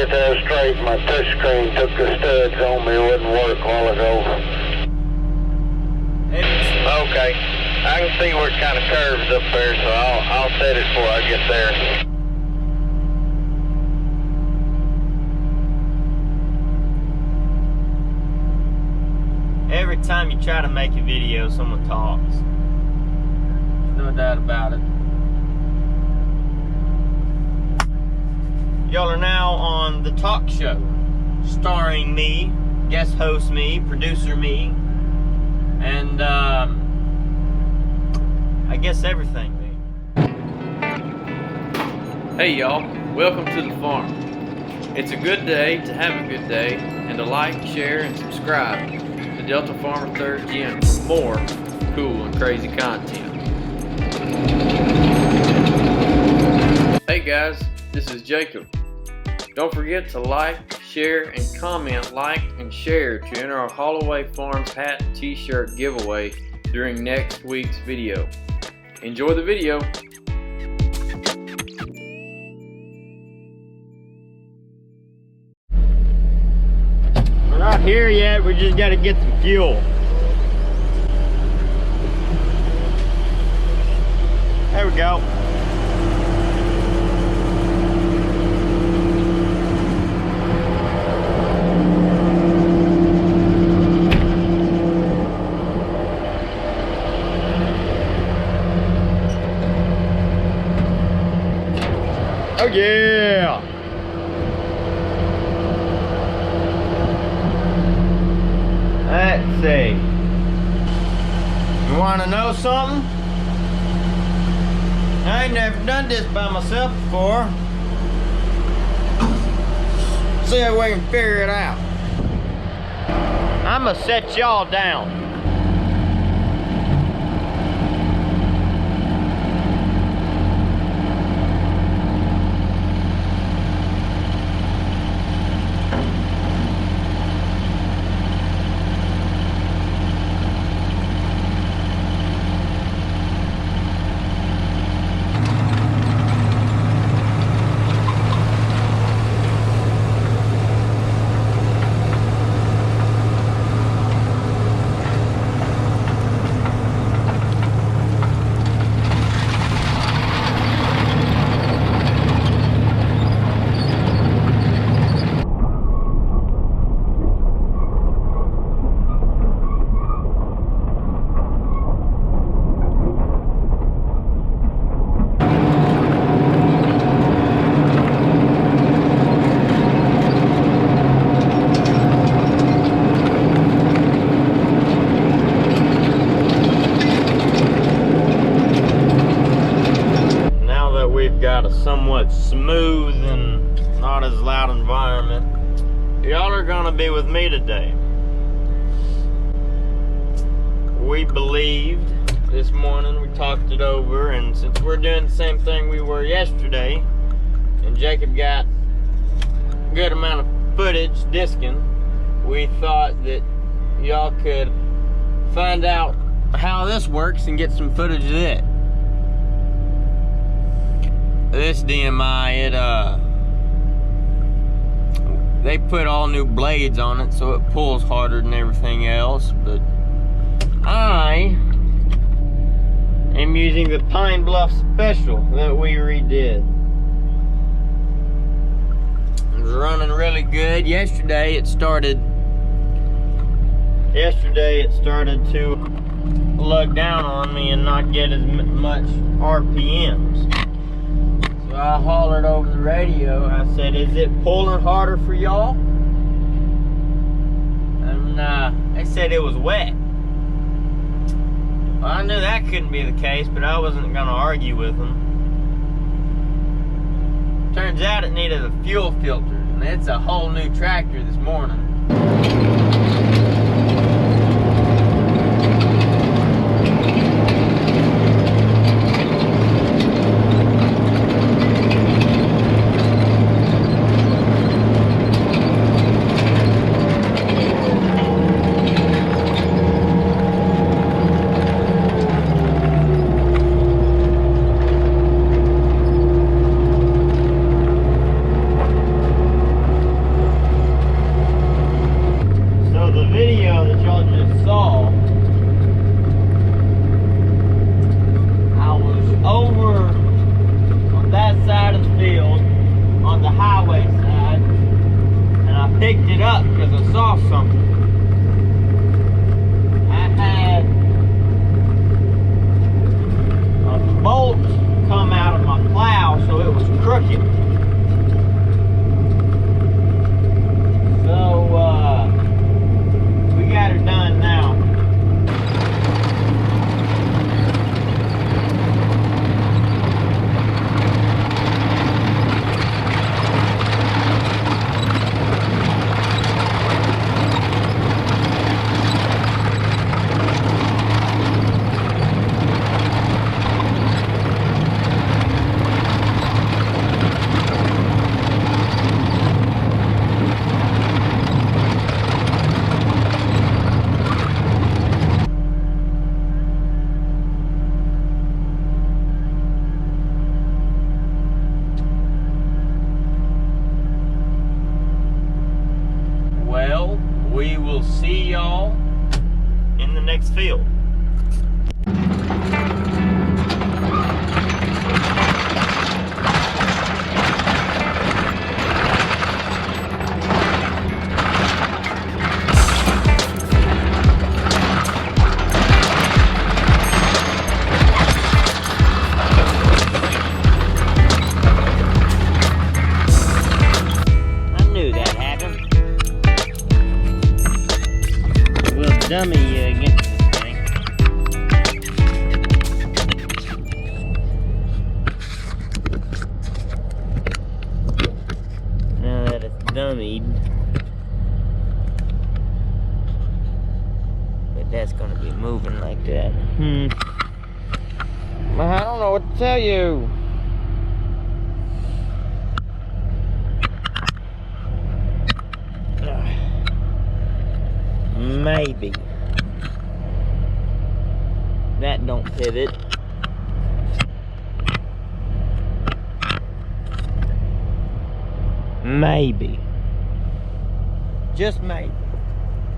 get that straight. My touch screen took the studs on me. It wouldn't work a while ago. Okay. I can see where it kind of curves up there, so I'll set it before I get there. Every time you try to make a video, someone talks. There's no doubt about it. Y'all are now on The Talk Show, starring me, guest host me, producer me, and I guess everything me. Hey y'all, welcome to the farm. It's a good day to have a good day and to like, share, and subscribe to Delta Farmer 3rd Gen for more cool and crazy content. Hey guys, this is Jacob. Don't forget to like, share, and comment, like, and share to enter our Holloway Farms hat and t-shirt giveaway during next week's video. Enjoy the video. We're not here yet, we just gotta get some fuel. There we go. Oh yeah! Let's see. You want to know something? I ain't never done this by myself before. See if we can figure it out. I'm gonna set y'all down. Got a somewhat smooth and not as loud environment. Y'all are gonna be with me today. We believed this morning, we talked it over, and since we're doing the same thing we were yesterday, and Jacob got a good amount of footage disking, we thought that y'all could find out how this works and get some footage of it. This DMI, they put all new blades on it, so it pulls harder than everything else, but I am using the Bluff Special that we redid. It was running really good. Yesterday it started to lug down on me and not get as much RPMs. I hollered over the radio. I said, "Is it pulling harder for y'all?" And they said it was wet. Well, I knew that couldn't be the case, but I wasn't gonna argue with them. Turns out it needed a fuel filter, and it's a whole new tractor this morning. picked it up because I saw something. I had a bolt come out of my plow, so it was crooked. So, we got her done now. Well, we will see y'all in the next field. Dummy against this thing. Now that it's dummied, but that's gonna be moving like that. Well, I don't know what to tell you. Maybe. That don't pivot. Maybe. Just maybe.